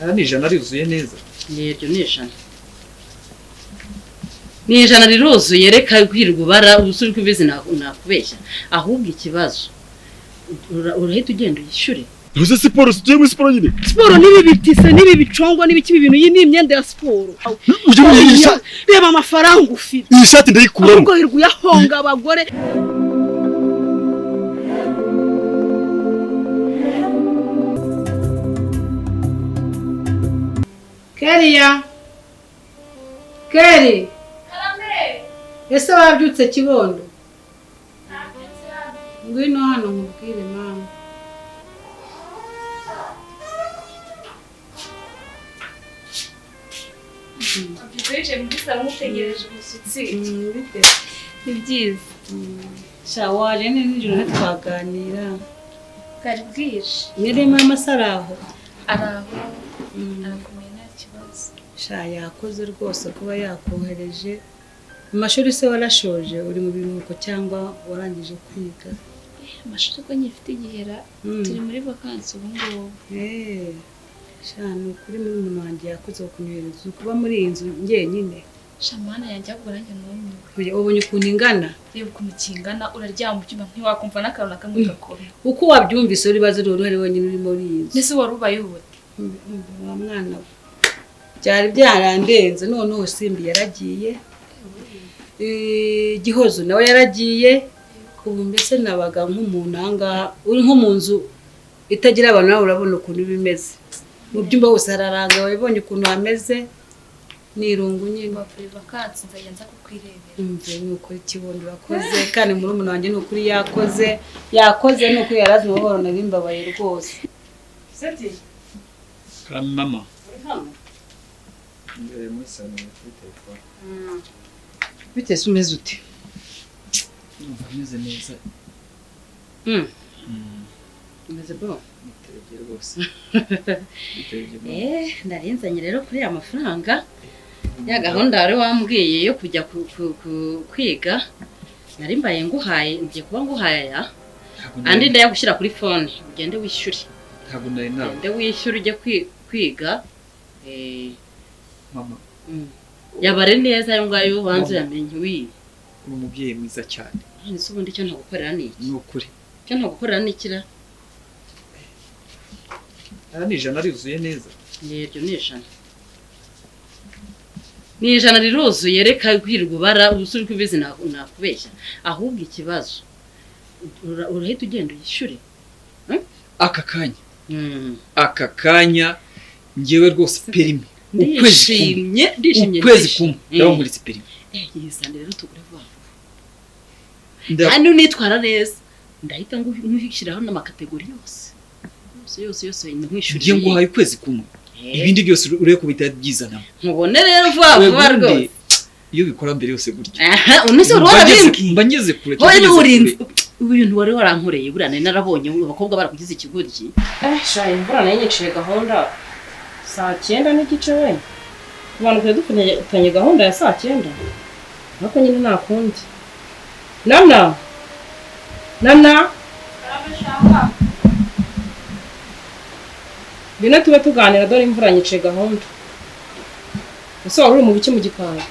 Aya ni ijana rizuye neza. Yego ni ijana. Ni ijana riruzuye reka kwirirwa ubara usuri kubizi nakubeshya. Ahubwo ikibazo urahita ugenda uyishure. Uze siporo tugiye muri siporo nyine. Siporo nibi bitise nibi bicongwa nibi ibintu iyi ni imyenda ya siporo. Uje muri reba amafaranga ufite. Iyi shati ndayikuramo. Ubwo hirwa yahonga abagore. Keria. Keri. Karame. Ese wabyutse kibondo? Nabyutse hano. Ngwino hano nkubwire mama. Abyutse muri salo mutegereje umushyitsi. Bite? Ni byiza. Shawaje nijoro ntitwaganira. Kari bwije. Mwere mama saraho. Araho. Arakomeye nta kibazo. Sha yakoze rwose kuba yakohereje. Mu mashuri se warashoje uri mu biruhuko cyangwa warangije kwiga? Amashuri ko nyifite igihera turi muri vacances ubu ngubu. Sha ni ukuri muri umuntu wanjye yakoze kunyereza kuba muri iyi nzu njyenyine. Shamana yanjye ahubwo nanjye n'umwe. Ubonye ukuntu ingana? Reba ukuntu kingana uraryama ucyuma ntiwakumva n'akantu na kamwe gakora. Uko wabyumvise uri bazi uri uruhare wenyine uri muri iyi nzu. Nese wari ubaye ubute? Wa mwana we. Byari byarandenze noneho Simbi yaragiye. Gihozo nawe yaragiye. Kubu mbese nabaga nk'umuntu ahangaha uri nko mu nzu itagira abantu nawe urabona ukuntu bimeze. Mu byumba hose hararanga wabibonye ukuntu hameze. Nirungu nyine bapfuye vacances nzajya nza kukwirebera. Umve nuko ikibondo bakoze kandi muri umuntu wanjye nukuri yakoze nuko yarazi muhoro narimbabaye rwose. Seti Karame mama. hano Mbere muri salo kuri telefone. bite sumeze ute? Numva meze neza. Umeze bo? Mutegeye rwose. Ndarinzanye rero kuri ya mafaranga. Ya gahunda wari wambwiye yo kujya kwiga. Nari mbaye nguhaye ngiye kuba nguhaye ya. Andi ndayagushyira kuri phone ugende wishyure. Ntabwo nari nawe. Ugende wishyure ujye kwiga. Mama. Yabare neza yo ngayo banze yamenye wi. Uri umubyeyi mwiza cyane. Nise ubundi cyo ntagukorera niki? Ni ukuri. Cyo ntagukorera nikira? Aya ni ijana rizuye neza. Yego ni ijana. Ni ijana riruzuye reka kwirirwa ubara usuri kubizi nakubeshya. Ahubwo ikibazo urahita ugenda uyishure. Aka kanya. Aka kanya ngewe rwose perimi. Ndishimye ukwezi kumwe ndaho muri perimi. Yizane rero tugure vuba. Hano nitwara neza. Ndahita nguhishiraho n'amakategori yose nkwishuriye. Ngiye nguhaye ukwezi kumwe. Ibindi byose ureye kubita byizana. Nkubone rero vuba rwose. Iyo bikora mbere yose gutya. Unese urabimbi. Mba ngeze kure. Hoye n'urinzi. Ibintu wari warankoreye burana narabonye abakobwa barakugize ikiguriki. Shaye imvura nayo nyiciye gahunda. Saa 9 n'igice we. Abantu kwe dufanye gahunda ya saa 9. Nako nyine nakundi. Nana. Arabashaka. Bino tube tuganira dore imvura nyiciye gahunda. Ese wari uri mu biki mu gikari?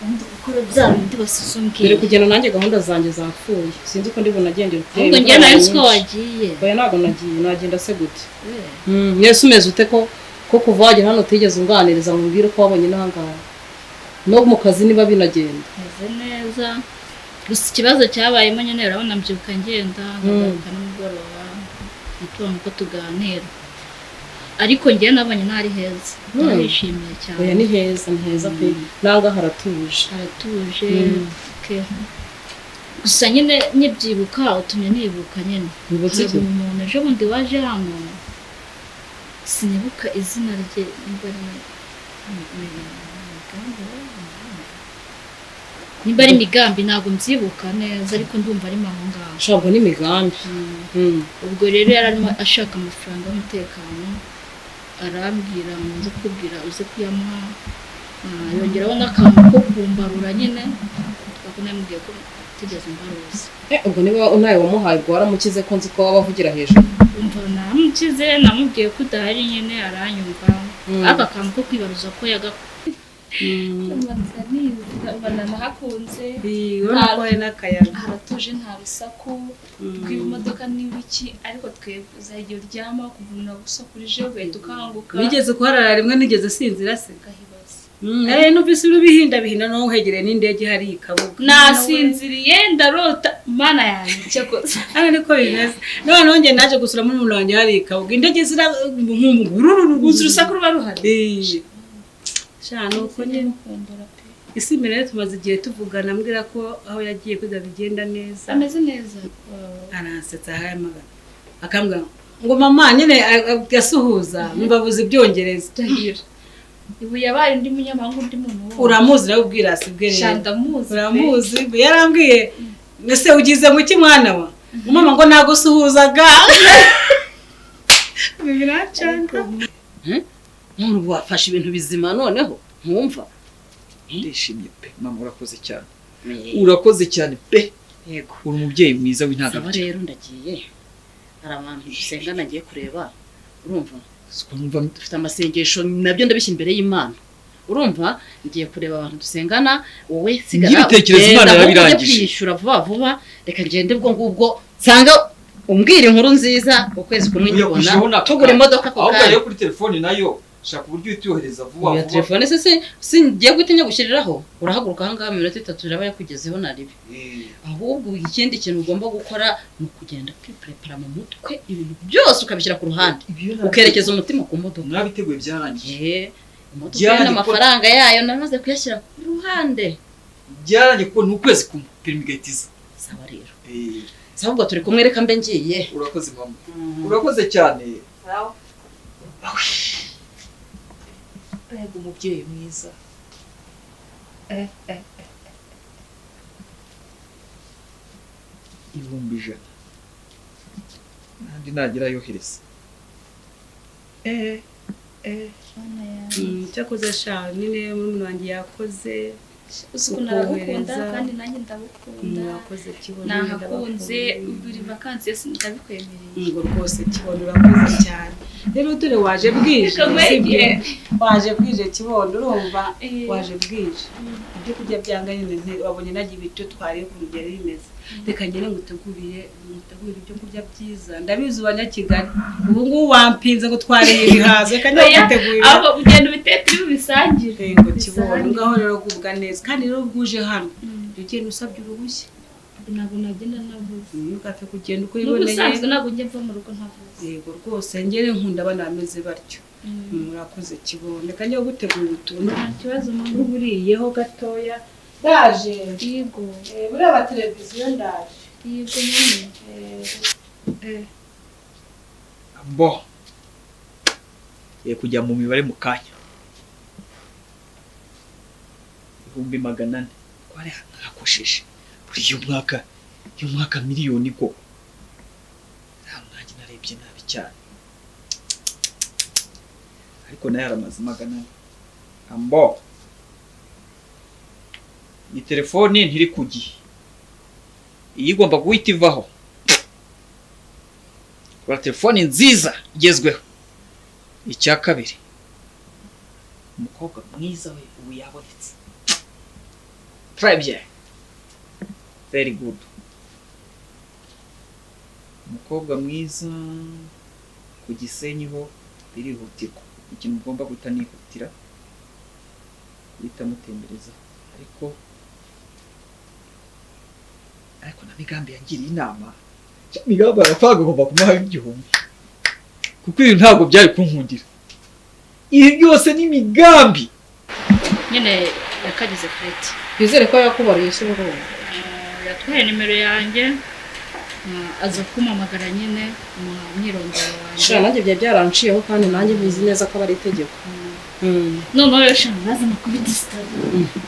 Undi gukora bya bindi basuzumkiye. Biri kugenda nanjye gahunda zanjye zapfuye. Sinzi ko ndibona agendera kure. Ubwo njye nayo siko wagiye. Oya ntago nagiye nagenda se gute. Yesu umeze ute ko kuva wagera hano utigeze unganiriza mu biro ko wabonye n'ahangaha. No mu kazi niba binagenda. Meze neza. Gusa ikibazo cyabayemo nyine urabona mbyuka ngenda ngagaruka n'umugoroba. Nitubona ko tuganira. Ariko njye nabonye ntari heza. Narishimiye cyane. Oya ni heza pe. Nanga haratuje. Gusa nyine nyibyibuka utumye nibuka nyine. Nibutse iki? Umuntu ejo bundi waje hano. Sinibuka izina rye nimba ari migambi ntabwo mbyibuka neza ariko ndumva ari mama ngaho. Shabwo ni migambi. Ubwo rero yararimo ashaka amafaranga y'umutekano. Arambwira ngo nze kubwira uze kuyamuha. Yongeraho n'akantu ko kumbarura nyine. Twako namubwiye ko utigeze umbaruza. ubwo niba unaye wamuhaye ubwo waramukize ko nzi ko wabavugira hejuru. Umva namukize namubwiye ko udahari nyine aranyumva. Aka kantu ko kwibaruza ko Mbona nahakunze. Urabona ko hari n'akayaga. Haratuje nta rusaku rw'imodoka n'ibiki ariko twebwe igihe uryama kuvuna gusakurije ugahita ukanguka. Nigeze kuharara rimwe nigeze sinzira se. Gahibaza. Numvise urubihinda naho hegereye n'indege hari ikabuga. Nasinziriye ndarota mana yanjye cyakoze. Hano niko bimeze. Noneho nge naje gusura muri murangi hari ikabuga. Indege zira gusa urusaku ruba ruhari. Shano uko nyine kumbura pe. Isi mbere tumaze igihe tuvugana ambwira ko aho yagiye kwiga bigenda neza. Ameze neza. Aransetsa haye magana. Akambwira ngo mama nyine yasuhuza mbabuze ibyongereza. Ibu yabaye ndi munyamahanga undi muntu. Uramuzi nawe ubwirasi bwere. Shandamuzi. Uramuzi yarambwiye ese ugize ngo iki mwana wa? Mama ngo nagusuhuzaga. Bibiracanga. Umuntu wafashe ibintu bizima noneho ntumva. Ndishimye pe mama urakoze cyane. Urakoze cyane pe. Yego. Uri umubyeyi mwiza w'intangarugero. Rero ndagiye. Hari abantu dusenga nagiye kureba. Urumva? Numva dufite amasengesho nabyo ndabishya imbere y'Imana. Urumva ngiye kureba abantu dusengana wowe sigara. Ngibitekereza Imana yarabirangije. Kwishura vuba reka ngende ubwo ngubwo nsanga umbwira inkuru nziza ukwezi kumwe nyibona. Tugura imodoka ko kandi. Ahubwo kuri telefone nayo shaka uburyo utyohereza vuba. Ya telefone se ngiye gutinya gushyiriraho. Urahaguruka hanga 3 raba yakugezeho naribi. Ahubwo ikindi kintu ugomba gukora ni kugenda kwiprepara mu mutwe ibintu byose ukabishyira ku ruhande. Ukerekeza umutima ku modoka. Nabiteguye byarangiye. Imodoka n'amafaranga yayo namaze kuyashyira ku ruhande. Byaranye ko n'ukwezi kumwe permigatiza. Sawa rero. Sabwo turi kumwe reka mbe ngiye. Urakoze mama. Urakoze cyane. Sawa. Ego umubyeyi mwiza. Ibihumbi 100. Nandi nagira yohereza. Cyakoze sha nyine umuntu wanjye yakoze. Usuku naragukunda kandi nanjye ndabukunda. Wakoze kibona nahakunze buri vacances ndabikwemereye. Ngo rwose kibona urakoze cyane. Rero dore waje bwije. Waje bwije kibondo urumva waje bwije. Ibyo kurya byanga nyine wabonye nagiye ibyo twariye ku rugero rimeze. Reka ngene ngutegurire ibyo kurya byiza. Ndabizi ubanya Kigali. Ubu ngubu wampinze ngo twariye ibihaza kandi gutegurira. Abo ugenda ubitete bisangire. Ngo kibondo ngaho rero gubwa neza kandi rero bwuje hano. Ugenda usabye uruhushya. Ntabwo nagenda navuze. Ugapfe kugenda uko iboneye. N'ubusanzwe ntabwo njye mva mu rugo ntavuze. Yego rwose ngere nkunda abana bameze batyo. Murakoze kibondo kandi yo gutegura utuntu. Nta kibazo mama buriyeho gatoya. Ndaje. Yego. Buri aba televiziyo ndaje. Yego nyine. Bo. Kujya mu mibare mu kanya. 400,000 kwari hakosheje. Uyu mwaka miliyoni ko. Ntabwo narebye nabi cyane. Ariko nayo aramaze 100. Ambo. Ni telefone ntiri kugiye. Iyi igomba guhita ivaho. Kwa telefone nziza igezweho. Icya kabiri. Umukobwa mwiza we ubu yabonetse. Très bien. Very good. Umukobwa mwiza ku Gisenyi ho birihutirwa. Ikintu ugomba gutanihutira bitamutembereza ariko na Migambi yangiriye inama. Migambi arafaga ugomba kumuha igihumbi. Kuko ibi ntabwo byari kunkundira. Ibi byose ni Migambi. Nyine yakagize Fred. Bizere ko yakubariye se ngo yatwaye nimero yanjye aza kumamagara nyine mu myirondoro wanjye. Shana nanjye bya byaranciyeho kandi nanjye bizi neza ko bari itegeko. None rero shana baza makubita stade.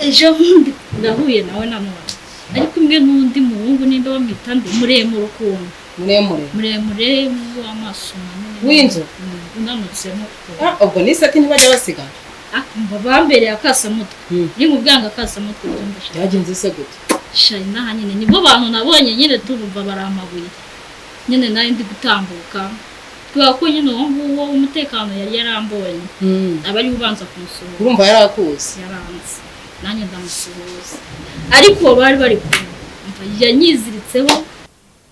Ejo bundi ndahuye nawe namubona. Ariko imwe n'undi muhungu nimba bamwitande muremure ukuntu. Muremure w'amaso manini. Winzo. Unanutsemo. Ubwo ni seti ntibajya basiga. Mba bambereye akasamutwe. Ni mu bwanga akasamutwe byumvisha. Yagenze se gute? shayi n'aha nyine nibo bantu nabonye nyine turumva baramabuye nyine nari ndi gutambuka kubera ko nyine uwo nguwo umutekano yari yarambonye aba ari ubanza kumusuhuza urumva yarakuzi yaranze nanjye ndamusuhuza ariko bari bari kumva yanyiziritseho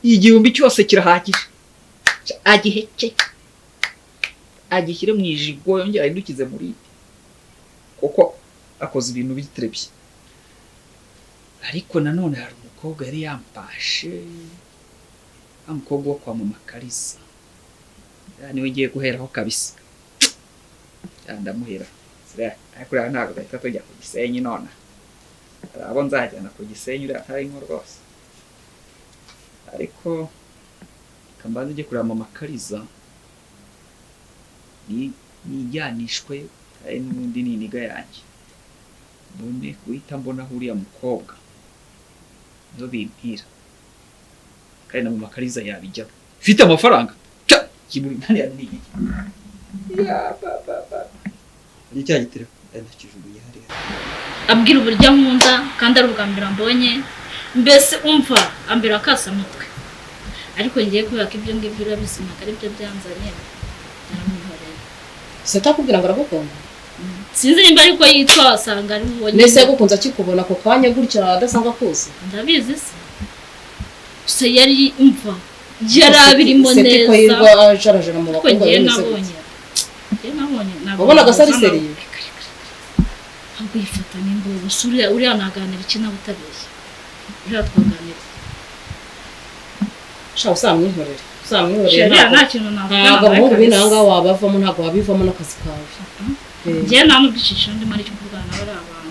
igihumbi cyose kirahagije agiheke agishyire mu ijipo yongera ahindukize muri kuko akoze ibintu biterebye ariko nanone hari umukobwa yari yampashe umukobwa wo kwa mama Kalisa niwe ngiye guheraho kabisa ndamuhera ariko rero ntabwo gahita tujya ku Gisenyi none hari abo nzajyana ku Gisenyi uriya atari nko rwose ariko kambanza ujye kureba mama Kalisa nijyanishwe hari n'ubundi n'iniga yanjye mbone guhita mbona uriya mukobwa niyo bimpira kandi na mama Kalisa yabijyaho ufite amafaranga kiburi ntari yandiye ni cya gitero ndakijuguye hariya abwira uburyo nkunda kandi ari ubwa mbere mbonye mbese umva ambera akasamutwe ariko ngiye kubera ko ibyo ngibyo urabisima ari byo byanzanye naramwihoreye sitakubwira ngo aragukunda sinzi nimba ariko yitwa wasanga ari uwo nese yagukunze akikubona ako kanya gutya adasanga kuzi ndabizi se gusa yari imva yarabirimo neza ko yirwa ajarajara mu bakobwa nabonye ubona agasari seriye ahubwo yifata n'imbobo uriya naganira iki nawe utabeshya uriya twaganira shaho usamwihorere nta kintu navuga ntabwo abahungu b'inanga wabavamo ntabwo wabivamo n'akazi kawe njyewe nta n'ubwishisho ndimo ariko kuvugana nabo ari abantu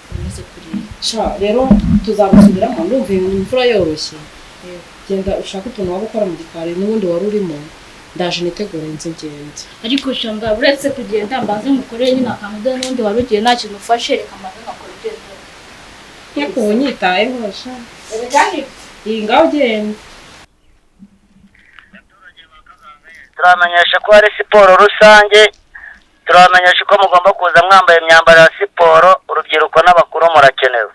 bameze kuriya sha rero tuzagusubiramo ndumva imvura yoroshye genda ushaka utuntu waba ukora mu gikari n'ubundi wari urimo ndaje nitegura inzu ngende ariko shanga uretse kugenda mbanze mukorere nyine akantu de n'undi wari ugiye nta kintu ufashe reka mbanze nakora ugenda nk'uko unyitayeho sha iyi ngaho ugenda turamenyesha ko hari siporo rusange turamenyesha ko mugomba kuza mwambaye imyambaro ya siporo urubyiruko n'abakuru murakenewe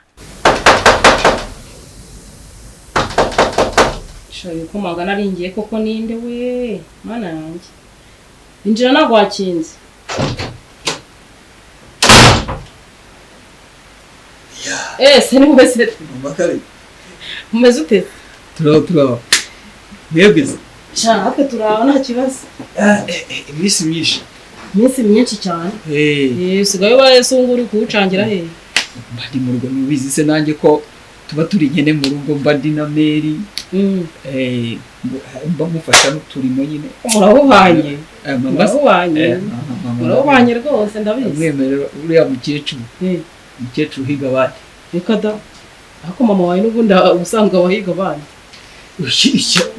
shayo ko mangana aringiye koko ninde we mana yanjye injira nagwa wakinze se ni wese Makare umeze ute turaba mwebwize hafi turaho nta kibazo iminsi myinshi iminsi myinshi cyane usigaye ubaye se uri kuwucangira he mba ndi mu rugo ntubizi se nanjye ko tuba turi nyine mu rugo mba ndi na Mary mba mufasha n'uturimo nyine murahubanye murahubanye rwose ndabizi mwemerera uriya mukecuru higa abandi reka da ariko mama wawe n'ubundi ubusanzwe abahiga abandi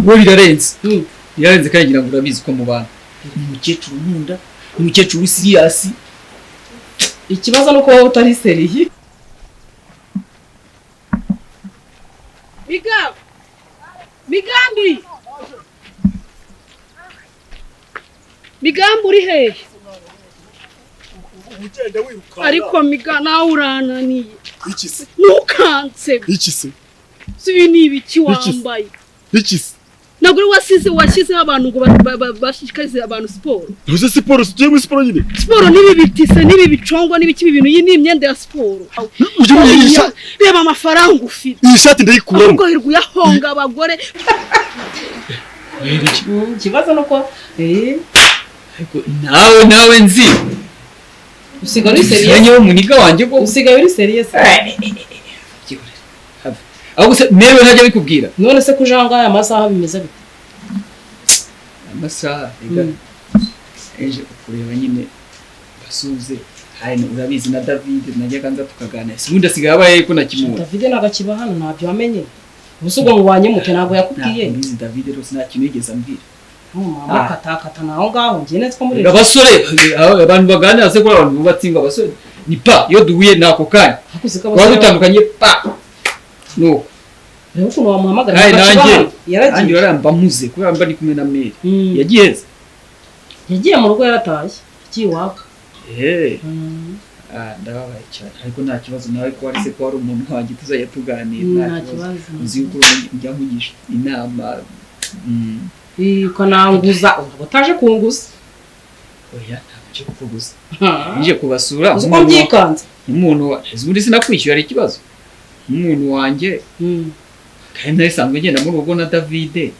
we birarenze kandi ngira ngo urabizi ko mu bantu umukecuru nkunda umukecuru w'isiriyasi ikibazo nuko wowe utari seriye migambi uri hehe ariko miga nawe urananiye iki se ntukanse iki se si ni ibiki wambaye iki se ntabwo washyizeho abantu ngo bashishikarize abantu siporo uze siporo tugiye muri siporo nyine siporo n'ibi bitise n'ibi bicongwa n'ibiki ibintu iyi ni imyenda ya siporo reba amafaranga ufite iyi shati ndayikuramo ahubwo hirwa uyahonga abagore ikibazo nuko nawe nzi usigaye uri seriye yanyewe umuniga wanjye ko usigaye uri seriye se ahubwo se mewe ntajya bikubwira none se kujanga aya masaha bimeze bite amasaha eje kureba nyine basuze hari urabizi na David najya kanza tukaganira sibundi asigaye abaye ko nakimubona David nagakiba hano ntabyo wamenye ubusubwo ngo wanyemuke ntabwo yakubwiye ntabwo David rose nta kintu yigeze ambwira mama katakata naho ngaho ngiye netse muri abasore abantu baganira se ko abantu bubatsinga abasore ni pa iyo duhuye nako kanya waba utandukanye pa no rero ukuntu wamuhamagara nanjye yaragiye yaramba muze kubera mba ndi kumwe na Mary yagiye mu rugo yaratashye yagiye waka ndababaye cyane ariko nta kibazo nawe ko wari se ko wari umuntu wanjye tuzajya tuganira nta kibazo uzi yuko njya nkugisha inama ukananguza utaje kunguza oya ntabwo nje kukuguza nje kubasura uko byikanze umuntu ubundi sinakwishyura ari ikibazo umuntu wanjye kandi nasanzwe ngenda mu rugo na David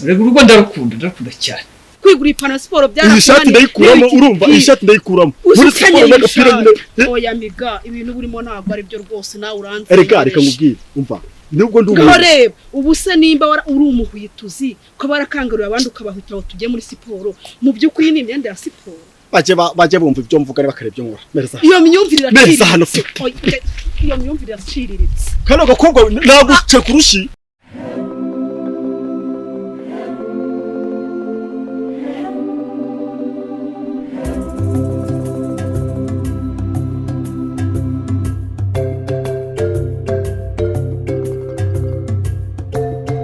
rego urugo ndarukunda cyane kwigura ipana siporo iyi shati ndayikuramo urumva iyi shati ndayikuramo muri siporo n'agapira nyine oya miga ibintu burimo ntabwo ari byo rwose nawe uranze reka nkubwire umva nubwo ndi umuntu reba ubu se nimba uri umuhwituzi ko barakangurira abandi ukabahwita ngo tujye muri siporo mu by'ukuri ni imyenda ya siporo bajye bumva ibyo mvuga niba kare byo nkora mereza iyo myumvire mereza hano iyo myumvire iraciriritse kandi agakobwa naguce kurushi